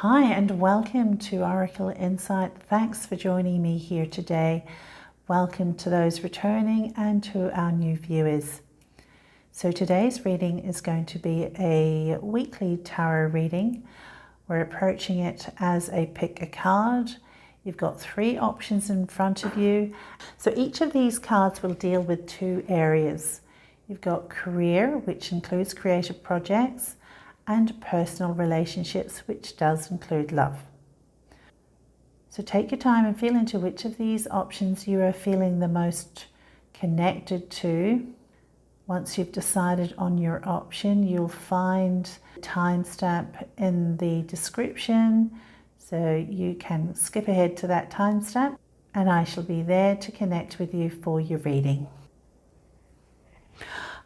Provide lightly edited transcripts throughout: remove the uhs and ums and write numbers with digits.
Hi and welcome to Oracle Insight. Thanks for joining me here today. Welcome to those returning and to our new viewers. So today's reading is going to be a weekly tarot reading. We're approaching it as a pick a card. You've got 3 options in front of you. So each of these cards will deal with 2 areas. You've got career, which includes creative projects, and personal relationships, which does include love. So take your time and feel into which of these options you are feeling the most connected to. Once you've decided on your option, you'll find the timestamp in the description, so you can skip ahead to that timestamp and I shall be there to connect with you for your reading.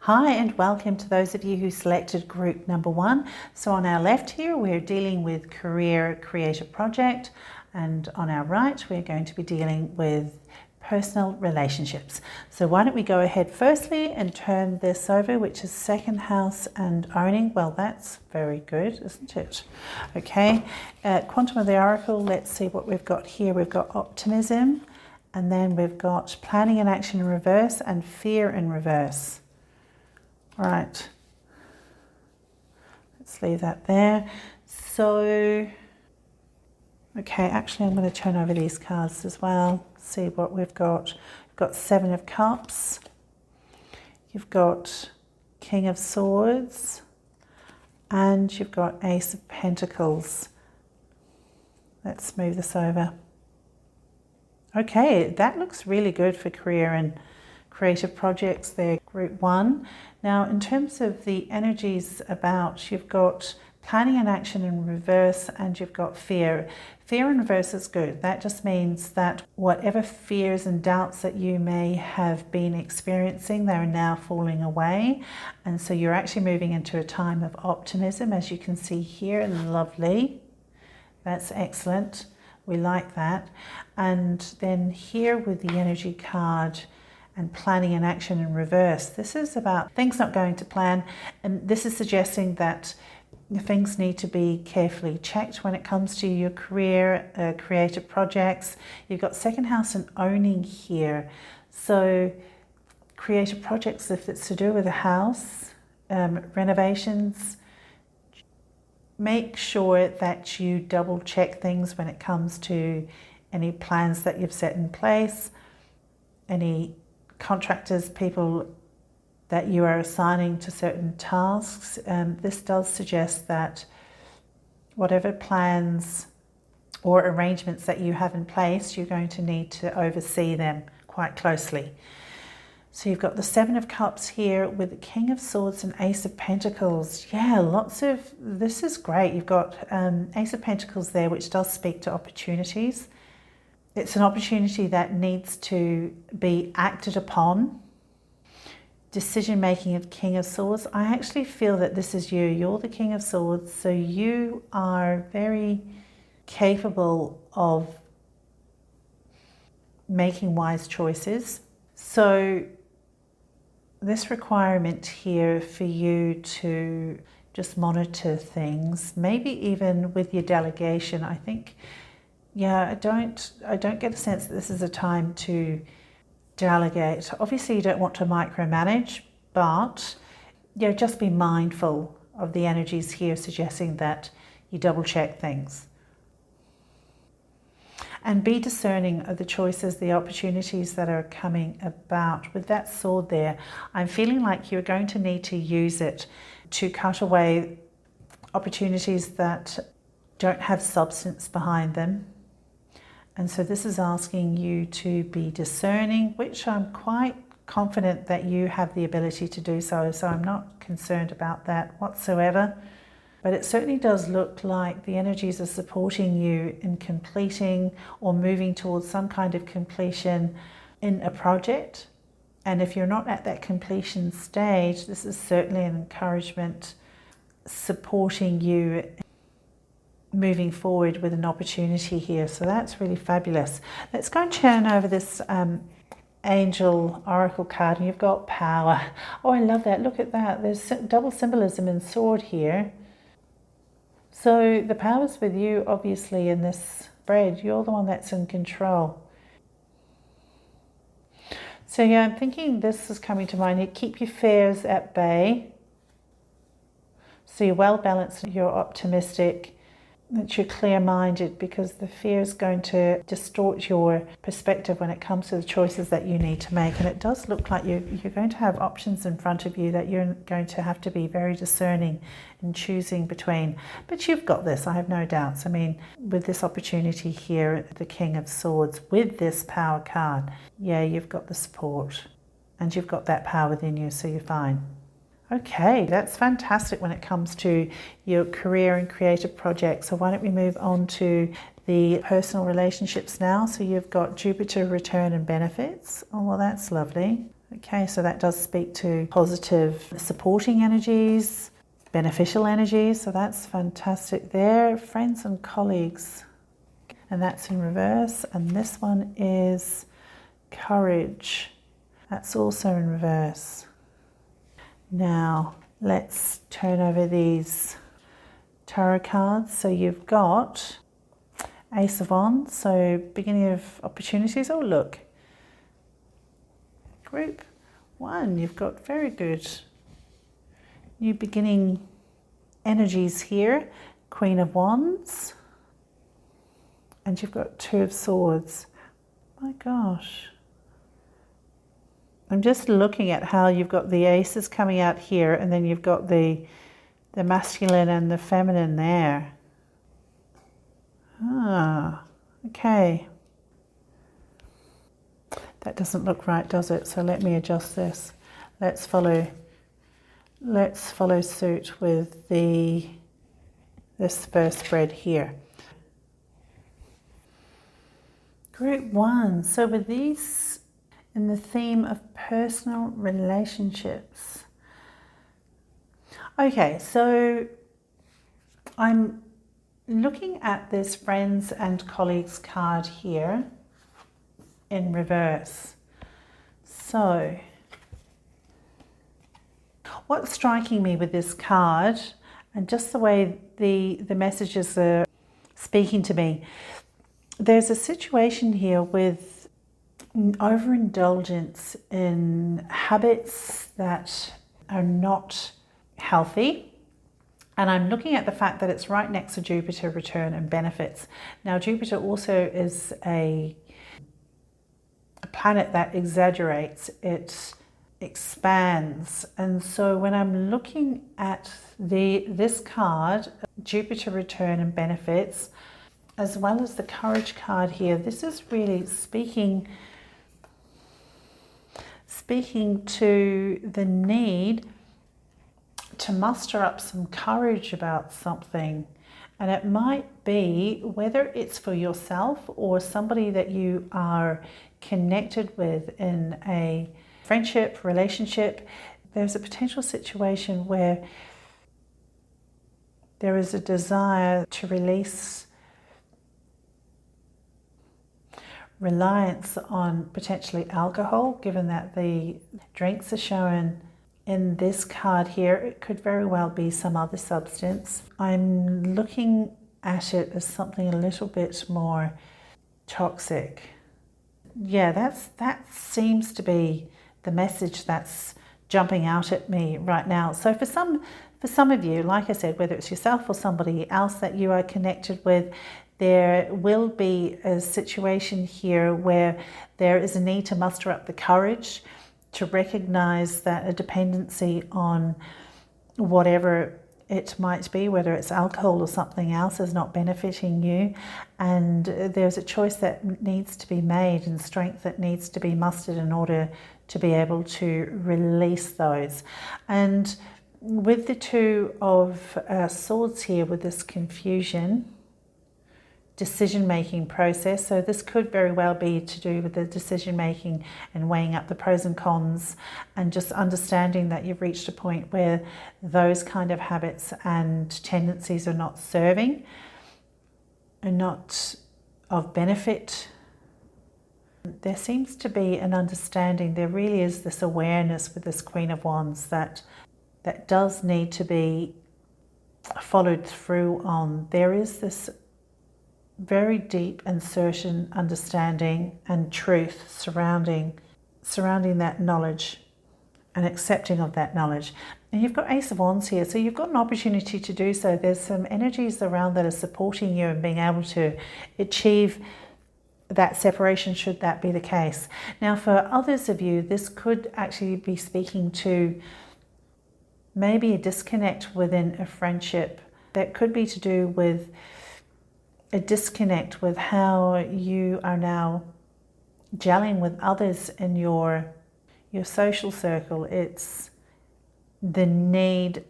Hi and welcome to those of you who selected group number 1. So on our left here we're dealing with career creative project, and on our right we're going to be dealing with personal relationships. So why don't we go ahead firstly and turn this over, which is second house and owning. Well, that's very good, isn't it? Okay, Quantum of the Oracle, let's see what we've got here. We've got optimism, and then we've got planning and action in reverse and fear in reverse. All right, let's leave that there. So, okay, actually I'm going to turn over these cards as well, see what we've got. We've got 7 of Cups, you've got King of Swords, and you've got Ace of Pentacles. Let's move this over. Okay, that looks really good for career and creative projects there, group 1. Now, in terms of the energies about, you've got planning and action in reverse and you've got fear. Fear in reverse is good. That just means that whatever fears and doubts that you may have been experiencing, they're now falling away. And so you're actually moving into a time of optimism, as you can see here. Lovely. That's excellent. We like that. And then here with the energy card, and planning and action in reverse. This is about things not going to plan, and this is suggesting that things need to be carefully checked when it comes to your career, creative projects. You've got second house and owning here. So creative projects, if it's to do with a house, renovations, make sure that you double check things when it comes to any plans that you've set in place, any contractors, people that you are assigning to certain tasks. This does suggest that whatever plans or arrangements that you have in place, you're going to need to oversee them quite closely. So you've got the 7 of Cups here with the King of Swords and Ace of Pentacles. Yeah, lots of, this is great. You've got Ace of Pentacles there, which does speak to opportunities. It's an opportunity that needs to be acted upon. Decision making of King of Swords. I actually feel that this is you. You're the King of Swords, so you are very capable of making wise choices. So this requirement here for you to just monitor things, maybe even with your delegation, I think. Yeah, I don't get a sense that this is a time to delegate. Obviously, you don't want to micromanage, but just be mindful of the energies here, suggesting that you double check things. And be discerning of the choices, the opportunities that are coming about. With that sword there, I'm feeling like you're going to need to use it to cut away opportunities that don't have substance behind them. And so this is asking you to be discerning, which I'm quite confident that you have the ability to do so. So I'm not concerned about that whatsoever. But it certainly does look like the energies are supporting you in completing or moving towards some kind of completion in a project. And if you're not at that completion stage, this is certainly an encouragement supporting you moving forward with an opportunity here. So that's really fabulous. Let's go and turn over this Angel Oracle card, and you've got power. Oh, I love that. Look at that. There's double symbolism in sword here. So the power's with you, obviously, in this spread. You're the one that's in control. So yeah, I'm thinking this is coming to mind here. Keep your fears at bay. So you're well balanced, you're optimistic, that you're clear-minded, because the fear is going to distort your perspective when it comes to the choices that you need to make. And it does look like you're going to have options in front of you that you're going to have to be very discerning in choosing between. But you've got this, I have no doubts. I mean, with this opportunity here, the King of Swords, with this power card, yeah, you've got the support and you've got that power within you, so you're fine. Okay, that's fantastic when it comes to your career and creative projects. So why don't we move on to the personal relationships now? So you've got Jupiter return and benefits. Oh, well, that's lovely. Okay, so that does speak to positive supporting energies, beneficial energies. So that's fantastic there. Friends and colleagues. And that's in reverse. And this one is courage. That's also in reverse. Now, let's turn over these tarot cards. So you've got Ace of Wands, so beginning of opportunities. Oh, look. Group 1, you've got very good new beginning energies here. Queen of Wands. And you've got Two of Swords. My gosh. I'm just looking at how you've got the aces coming out here, and then you've got the masculine and the feminine there. Ah, okay. That doesn't look right, does it? So let me adjust this. Let's follow suit with this first spread here. Group 1. So with these in the theme of personal relationships. Okay, so I'm looking at this friends and colleagues card here in reverse. So what's striking me with this card, and just the way the messages are speaking to me, there's a situation here with overindulgence in habits that are not healthy. And I'm looking at the fact that it's right next to Jupiter return and benefits. Now, Jupiter also is a planet that exaggerates, it expands. And so when I'm looking at this card, Jupiter return and benefits, as well as the courage card here, this is really speaking to the need to muster up some courage about something. And it might be, whether it's for yourself or somebody that you are connected with in a friendship, relationship, there's a potential situation where there is a desire to release reliance on potentially alcohol, given that the drinks are shown in this card here. It could very well be some other substance. I'm looking at it as something a little bit more toxic. Yeah, that seems to be the message that's jumping out at me right now. So for some of you, like I said, whether it's yourself or somebody else that you are connected with, there will be a situation here where there is a need to muster up the courage to recognize that a dependency on whatever it might be, whether it's alcohol or something else, is not benefiting you. And there's a choice that needs to be made and strength that needs to be mustered in order to be able to release those. And with the Two of Swords here, with this confusion, decision-making process. So this could very well be to do with the decision-making and weighing up the pros and cons, and just understanding that you've reached a point where those kind of habits and tendencies are not serving and not of benefit. There seems to be an understanding, there really is this awareness with this Queen of Wands that does need to be followed through on. There is this very deep and certain understanding and truth surrounding that knowledge and accepting of that knowledge. And you've got Ace of Wands here, so you've got an opportunity to do so. There's some energies around that are supporting you and being able to achieve that separation, should that be the case. Now, for others of you, this could actually be speaking to maybe a disconnect within a friendship. That could be to do with a disconnect with how you are now gelling with others in your social circle. It's the need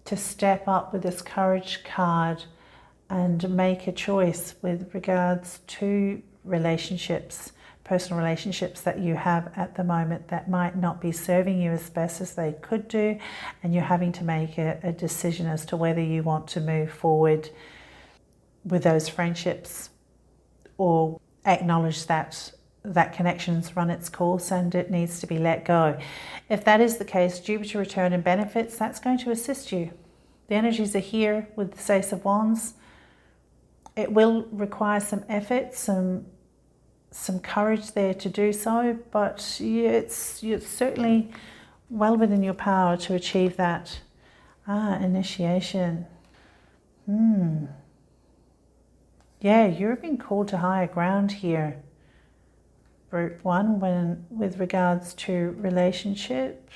to step up with this courage card and make a choice with regards to relationships, personal relationships that you have at the moment that might not be serving you as best as they could do, and you're having to make a decision as to whether you want to move forward with those friendships or acknowledge that connection's run its course and it needs to be let go. If that is the case, Jupiter return and benefits, that's going to assist you. The energies are here with the Ace of Wands. It will require some effort, some courage there to do so, but it's certainly well within your power to achieve that. Initiation. Yeah, you're being called to higher ground here, Group 1, with regards to relationships.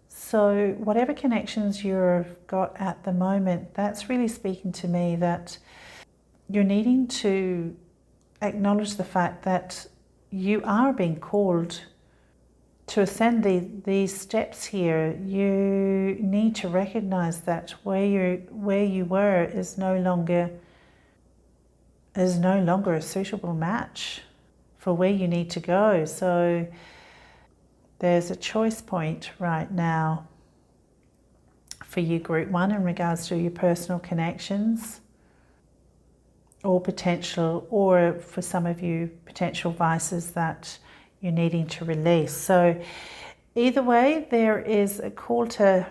So whatever connections you've got at the moment, that's really speaking to me that you're needing to acknowledge the fact that you are being called to ascend these steps here. You need to recognize that where you were is no longer a suitable match for where you need to go. So there's a choice point right now for you, Group 1, in regards to your personal connections or for some of you, potential vices that you're needing to release. So either way, there is a call to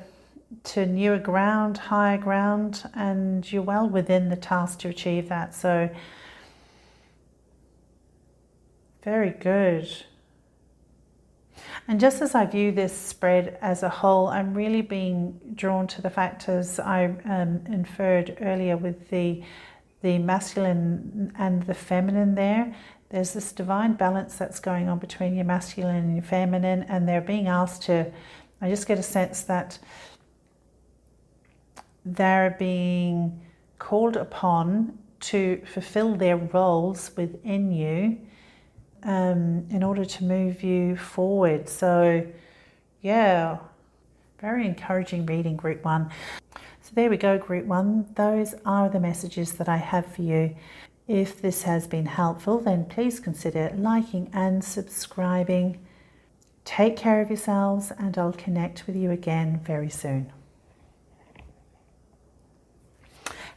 newer ground, higher ground, and you're well within the task to achieve that. So very good. And just as I view this spread as a whole, I'm really being drawn to the fact, as I inferred earlier with the masculine and the feminine there. There's this divine balance that's going on between your masculine and your feminine, and they're being asked to, I just get a sense that they're being called upon to fulfill their roles within you in order to move you forward. So yeah, very encouraging reading, Group 1. So there we go, Group 1. Those are the messages that I have for you. If this has been helpful, then please consider liking and subscribing. Take care of yourselves, and I'll connect with you again very soon.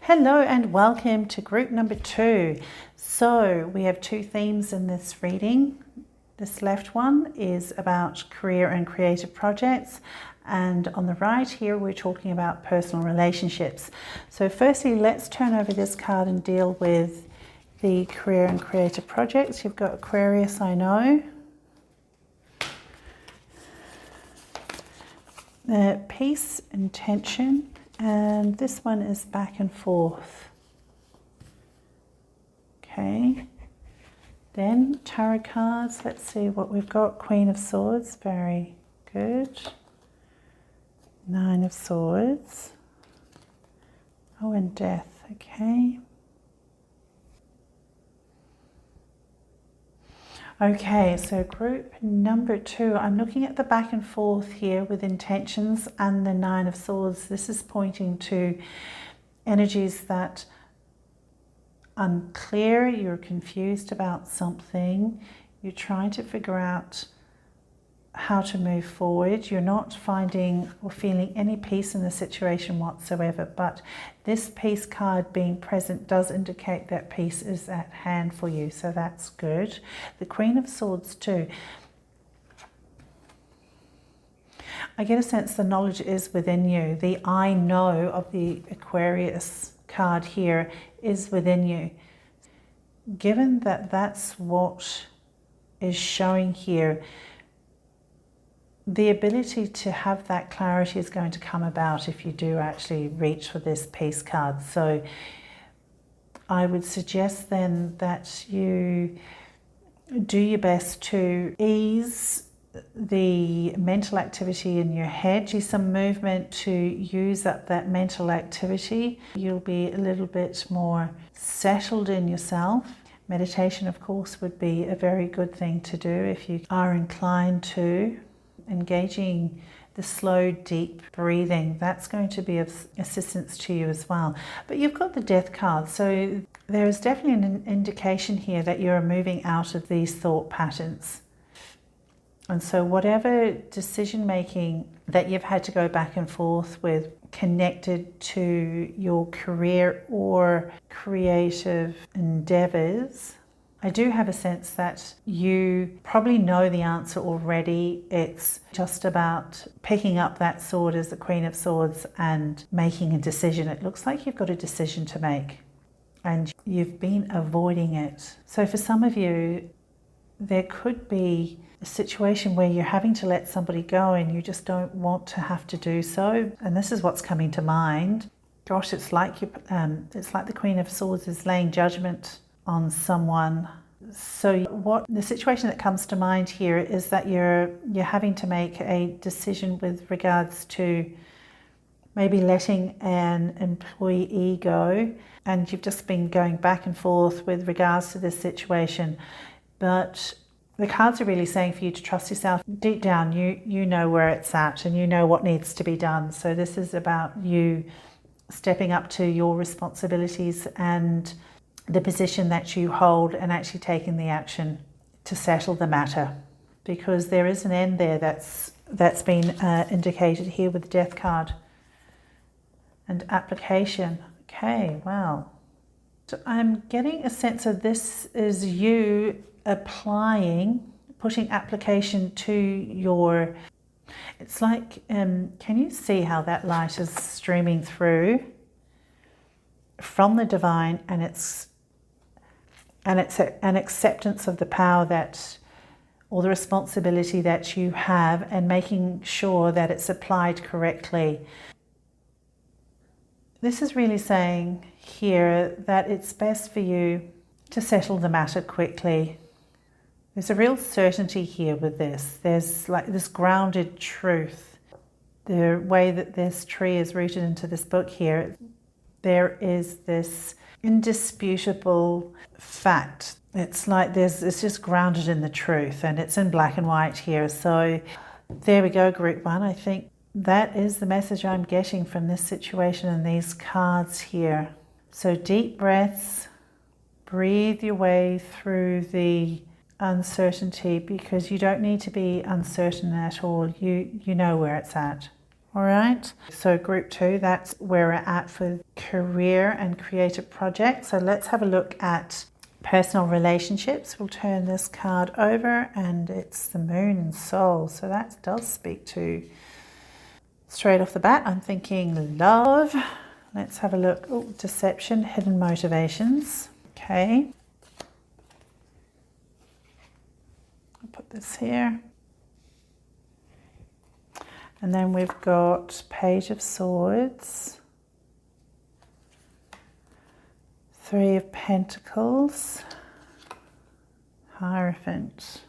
Hello and welcome to group number 2. So we have 2 themes in this reading. This left one is about career and creative projects, and on the right here we're talking about personal relationships. So firstly, let's turn over this card and deal with the career and creative projects. You've got Aquarius, I know. Peace and tension, and this one is back and forth. Okay, then tarot cards. Let's see what we've got. Queen of Swords, very good. 9 of Swords. Oh, and Death, okay. Okay, so group number 2, I'm looking at the back and forth here with intentions and the 9 of Swords. This is pointing to energies that unclear, you're confused about something, you're trying to figure out how to move forward. You're not finding or feeling any peace in the situation whatsoever, but this peace card being present does indicate that peace is at hand for you, so that's good. The Queen of Swords too. I get a sense the knowledge is within you. The I know of the Aquarius card here is within you. Given that that's what is showing here, the ability to have that clarity is going to come about if you do actually reach for this peace card. So I would suggest then that you do your best to ease the mental activity in your head. Do some movement to use up that mental activity. You'll be a little bit more settled in yourself. Meditation, of course, would be a very good thing to do if you are inclined to. Engaging the slow, deep breathing, that's going to be of assistance to you as well. But you've got the Death card, so there is definitely an indication here that you're moving out of these thought patterns. And so whatever decision making that you've had to go back and forth with connected to your career or creative endeavors, I do have a sense that you probably know the answer already. It's just about picking up that sword as the Queen of Swords and making a decision. It looks like you've got a decision to make and you've been avoiding it. So for some of you, there could be a situation where you're having to let somebody go and you just don't want to have to do so. And this is what's coming to mind. Gosh, it's like the Queen of Swords is laying judgment on someone. So what the situation that comes to mind here is that you're having to make a decision with regards to maybe letting an employee go, and you've just been going back and forth with regards to this situation. But the cards are really saying for you to trust yourself. Deep down, you know where it's at and you know what needs to be done. So this is about you stepping up to your responsibilities and the position that you hold and actually taking the action to settle the matter, because there is an end there that's been indicated here with the Death card. And application. Okay, wow. So I'm getting a sense of this is you putting application to your, it's like, can you see how that light is streaming through from the divine, and it's an acceptance of the power that, or the responsibility that you have, and making sure that it's applied correctly. This is really saying here that it's best for you to settle the matter quickly. There's a real certainty here with this. There's like this grounded truth. The way that this tree is rooted into this book here, there is this indisputable fact. It's like it's just grounded in the truth, and it's in black and white here. So there we go, group one. I think that is the message I'm getting from this situation and these cards here. So deep breaths, breathe your way through the uncertainty, because you don't need to be uncertain at all. You know where it's at. All right, so group two, that's where we're at for career and creative projects. So let's have a look at personal relationships. We'll turn this card over, and it's the Moon and Soul. So that does speak to, straight off the bat, I'm thinking love. Let's have a look. Oh, deception, hidden motivations. Okay. I'll put this here. And then we've got Page of Swords, Three of Pentacles, Hierophant.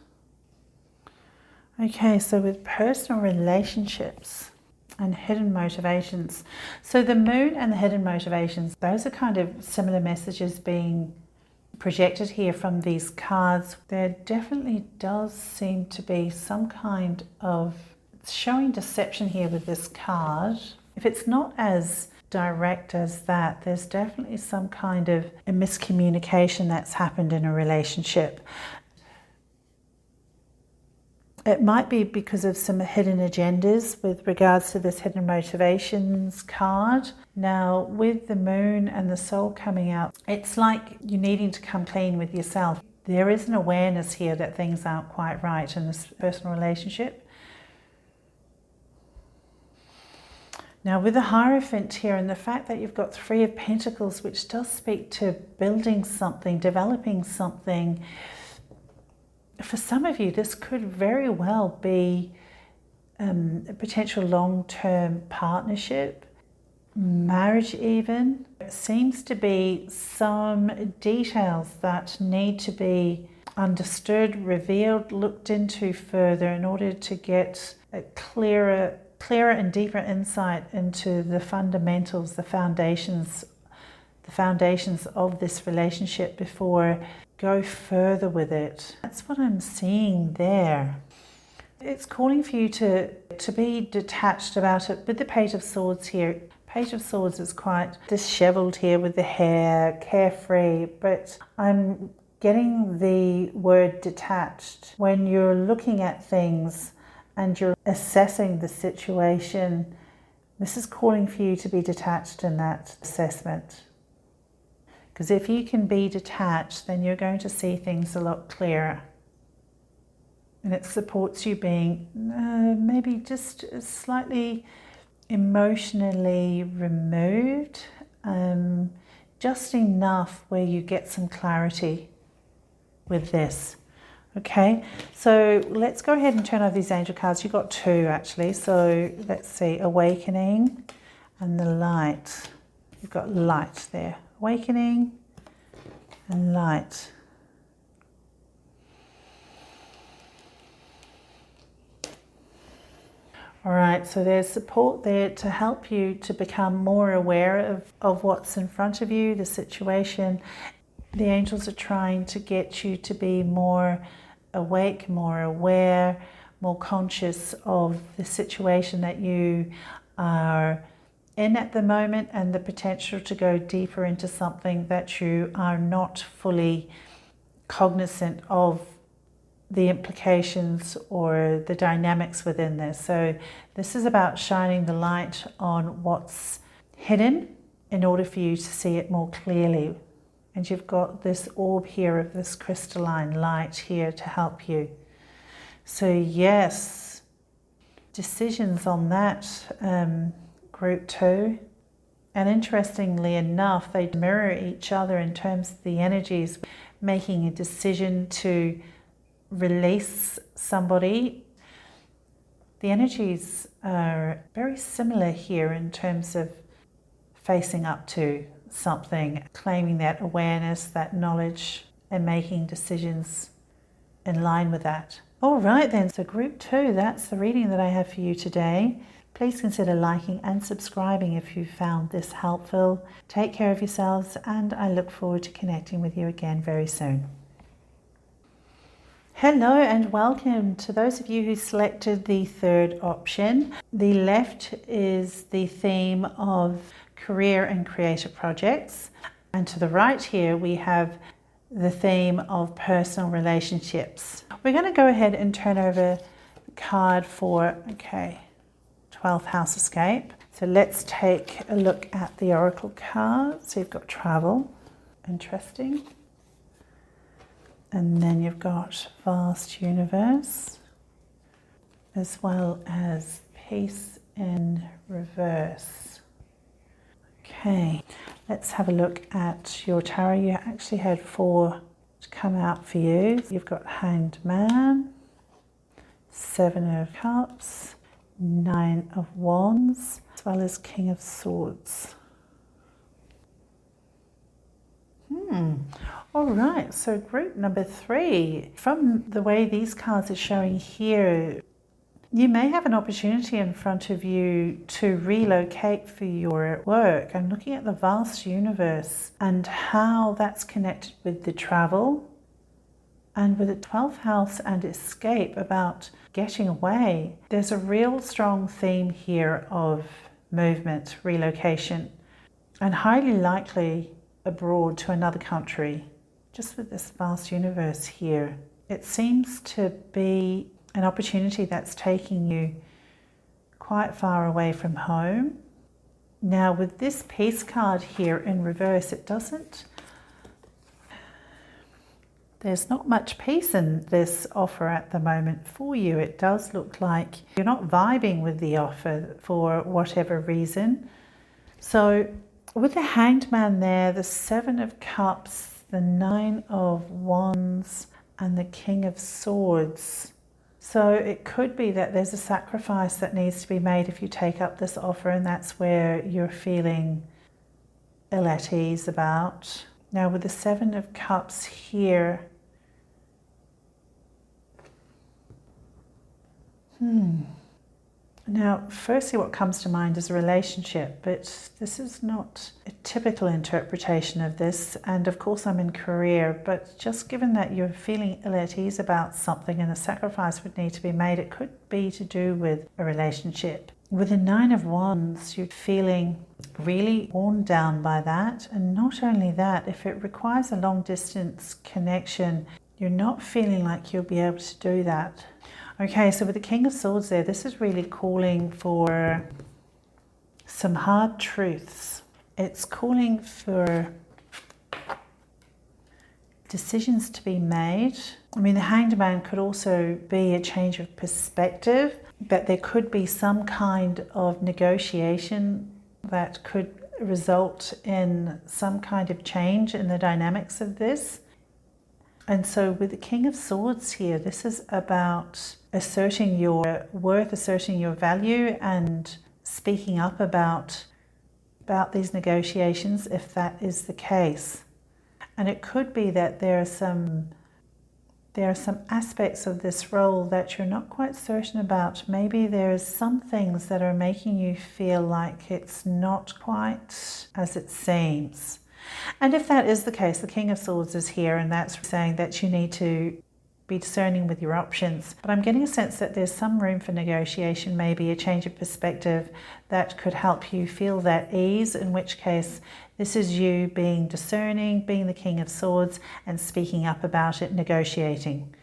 Okay, so with personal relationships and hidden motivations. So the Moon and the hidden motivations, those are kind of similar messages being projected here from these cards. There definitely does seem to be some kind of showing deception here with this card. If it's not as direct as that, there's definitely some kind of a miscommunication that's happened in a relationship. It might be because of some hidden agendas with regards to this hidden motivations card. Now, with the Moon and the Soul coming out, it's like you needing to come clean with yourself. There is an awareness here that things aren't quite right in this personal relationship. Now with the Hierophant here and the fact that you've got Three of Pentacles, which does speak to building something, developing something, for some of you this could very well be a potential long-term partnership, marriage even. It seems to be some details that need to be understood, revealed, looked into further in order to get a clearer and deeper insight into the fundamentals, the foundations of this relationship before go further with it. That's what I'm seeing there. It's calling for you to be detached about it. With the Page of Swords here, Page of Swords is quite disheveled here with the hair, carefree, but I'm getting the word detached. When you're looking at things and you're assessing the situation, this is calling for you to be detached in that assessment. Because if you can be detached, then you're going to see things a lot clearer. And it supports you being maybe just slightly emotionally removed, just enough where you get some clarity with this. Okay, so let's go ahead and turn over these angel cards. You've got two actually, so let's see, Awakening and the Light. You've got Light there, Awakening and Light. All right, so there's support there to help you to become more aware of what's in front of you, the situation. The angels are trying to get you to be more awake, more aware, more conscious of the situation that you are in at the moment and the potential to go deeper into something that you are not fully cognizant of the implications or the dynamics within this. So this is about shining the light on what's hidden in order for you to see it more clearly. And you've got this orb here of this crystalline light here to help you. So yes, decisions on that, group 2. And interestingly enough, they mirror each other in terms of the energies, making a decision to release somebody. The energies are very similar here in terms of facing up to something, claiming that awareness, that knowledge, and making decisions in line with that. All right then, so group 2, that's the reading that I have for you today. Please consider liking and subscribing if you found this helpful. Take care of yourselves, and I look forward to connecting with you again very soon. Hello and welcome to those of you who selected the third option. The left is the theme of career and creative projects, and to the right here we have the theme of personal relationships. We're going to go ahead and turn over the card for 12th house escape. So let's take a look at the oracle card. So you've got travel, interesting. And then you've got vast universe, as well as peace in reverse. Okay, let's have a look at your tarot. You actually had 4 to come out for you. You've got Hanged Man, 7 of Cups, 9 of Wands, as well as King of Swords. All right, so group number 3, from the way these cards are showing here, you may have an opportunity in front of you to relocate for your work. I'm looking at the vast universe and how that's connected with the travel and with the 12th house and escape, about getting away. There's a real strong theme here of movement, relocation, and highly likely abroad to another country. Just with this vast universe here, it seems to be an opportunity that's taking you quite far away from home. Now with this peace card here in reverse, it doesn't there's not much peace in this offer at the moment for you. It does look like you're not vibing with the offer for whatever reason. So with the Hanged Man there, the Seven of Cups, the Nine of Wands, and the King of Swords. So it could be that there's a sacrifice that needs to be made if you take up this offer, and that's where you're feeling ill at ease about. Now with the Seven of Cups here, now firstly what comes to mind is a relationship, but this is not a typical interpretation of this, and of course I'm in career, but just given that you're feeling ill at ease about something and a sacrifice would need to be made, it could be to do with a relationship. With the Nine of Wands, you're feeling really worn down by that. And not only that, if it requires a long distance connection, you're not feeling like you'll be able to do that. Okay, so with the King of Swords there, this is really calling for some hard truths. It's calling for decisions to be made. I mean, the Hanged Man could also be a change of perspective, but there could be some kind of negotiation that could result in some kind of change in the dynamics of this. And so with the King of Swords here, this is about asserting your worth, asserting your value, and speaking up about these negotiations if that is the case. And it could be that there are some aspects of this role that you're not quite certain about. Maybe there's some things that are making you feel like it's not quite as it seems. And if that is the case, the King of Swords is here, and that's saying that you need to be discerning with your options. But I'm getting a sense that there's some room for negotiation, maybe a change of perspective that could help you feel that ease, in which case this is you being discerning, being the King of Swords, and speaking up about it, negotiating.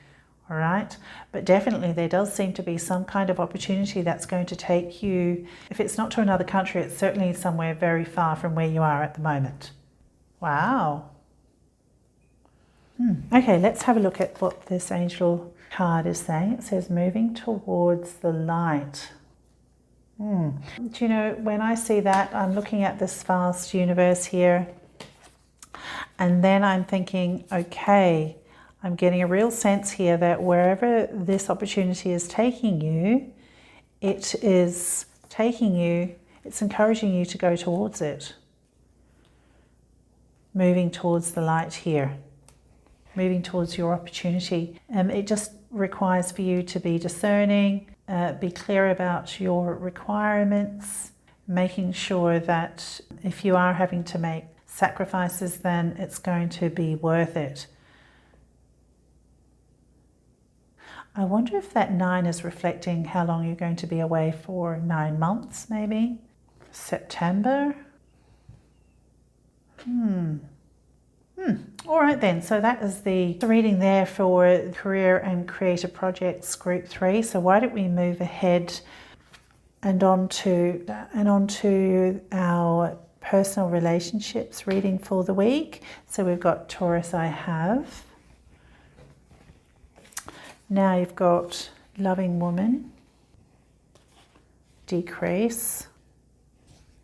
All right? But definitely there does seem to be some kind of opportunity that's going to take you, if it's not to another country, it's certainly somewhere very far from where you are at the moment. Wow. Okay, let's have a look at what this angel card is saying. It says moving towards the light. Do you know, when I see that, I'm looking at this vast universe here, and then I'm thinking, okay, I'm getting a real sense here that wherever this opportunity is taking you, it's encouraging you to go towards it. Moving towards the light here. Moving towards your opportunity. It just requires for you to be discerning, be clear about your requirements, making sure that if you are having to make sacrifices, then it's going to be worth it. I wonder if that 9 is reflecting how long you're going to be away for. 9 months, maybe? September? All right then, so that is the reading there for Career and Creative Projects Group 3. So why don't we move ahead and on to our personal relationships reading for the week. So we've got Taurus, I have. Now you've got Loving Woman, Decrease,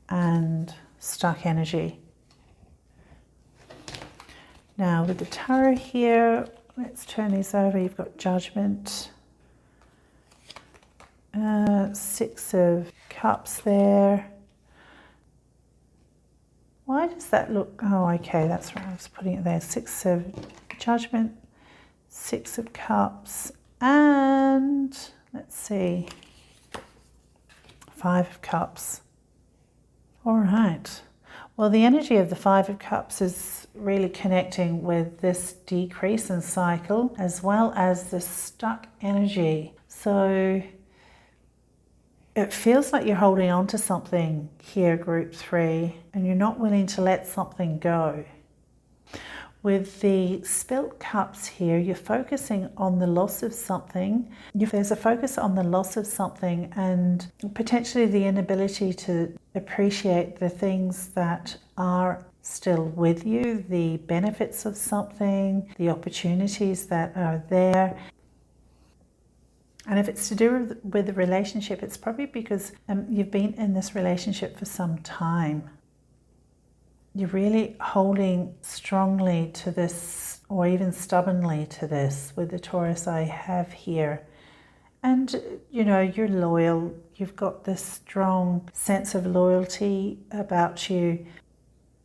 and Stuck Energy. Now with the tarot here, let's turn these over. You've got Judgment, 6 of Cups there. Why does that look, oh okay, that's right, I was putting it there. 6 of Judgment, 6 of Cups, and let's see, 5 of Cups. All right. Well, the energy of the 5 of Cups is really connecting with this decrease in cycle as well as the stuck energy. So it feels like you're holding on to something here, Group 3, and you're not willing to let something go. With the spilt cups here, you're focusing on the loss of something. There's a focus on the loss of something and potentially the inability to appreciate the things that are still with you, the benefits of something, the opportunities that are there. And if it's to do with the relationship, it's probably because you've been in this relationship for some time. You're really holding strongly to this, or even stubbornly to this, with the Taurus I have here. And, you know, you're loyal. You've got this strong sense of loyalty about you.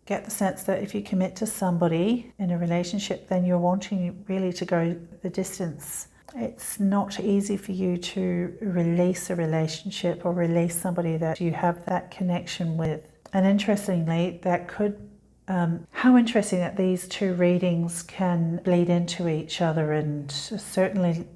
Get the sense that if you commit to somebody in a relationship, then you're wanting really to go the distance. It's not easy for you to release a relationship or release somebody that you have that connection with. And interestingly, that could, how interesting that these two readings can bleed into each other, and certainly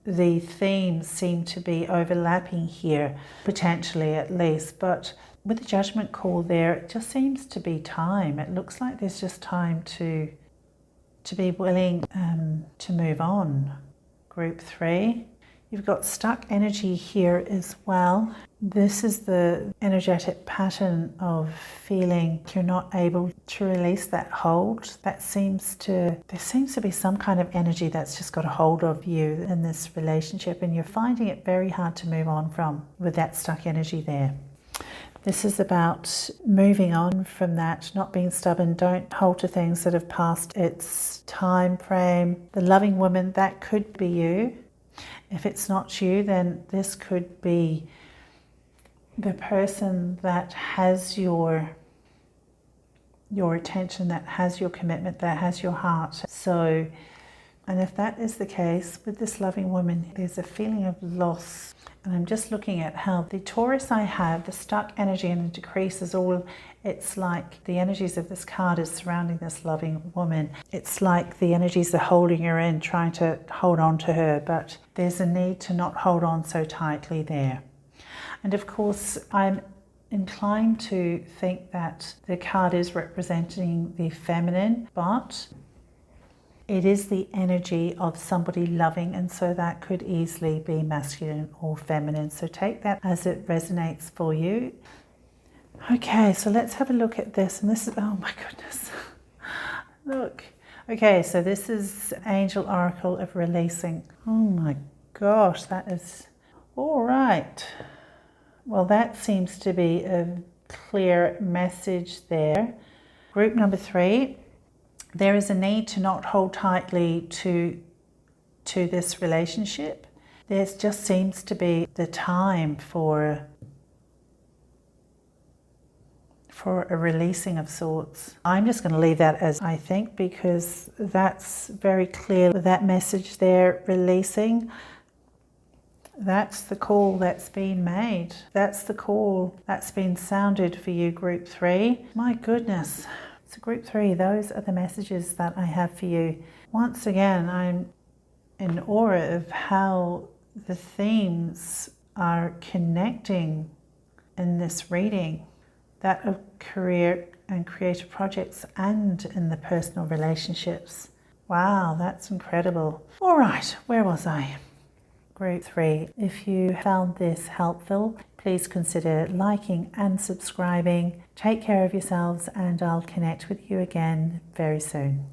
the themes seem to be overlapping here, potentially at least. But with the judgment call there, it just seems to be time. It looks like there's just time to be willing to move on. Group 3. You've got stuck energy here as well. This is the energetic pattern of feeling you're not able to release that hold. There seems to be some kind of energy that's just got a hold of you in this relationship, and you're finding it very hard to move on from with that stuck energy there. This is about moving on from that, not being stubborn. Don't hold to things that have passed its time frame. The loving woman, that could be you. If it's not you, then this could be the person that has your attention, that has your commitment, that has your heart. So, and if that is the case with this loving woman, there's a feeling of loss. And I'm just looking at how the Taurus I have, the stuck energy and the decrease is all, it's like the energies of this card is surrounding this loving woman. It's like the energies are holding her in, trying to hold on to her, but there's a need to not hold on so tightly there. And of course, I'm inclined to think that the card is representing the feminine, but it is the energy of somebody loving, and so that could easily be masculine or feminine. So take that as it resonates for you. Okay, so let's have a look at this. And this is, oh my goodness. Look. Okay, so this is Angel Oracle of Releasing. Oh my gosh, that is all right. Well, that seems to be a clear message there. Group number 3. There is a need to not hold tightly to this relationship. There just seems to be the time for a releasing of sorts. I'm just going to leave that as I think, because that's very clear. That message there, releasing, that's the call that's been made. That's the call that's been sounded for you, Group 3. My goodness. So Group 3, those are the messages that I have for you. Once again, I'm in awe of how the themes are connecting in this reading, that of career and creative projects and in the personal relationships. Wow, that's incredible. All right, where was I? Group 3. If you found this helpful, please consider liking and subscribing. Take care of yourselves, and I'll connect with you again very soon.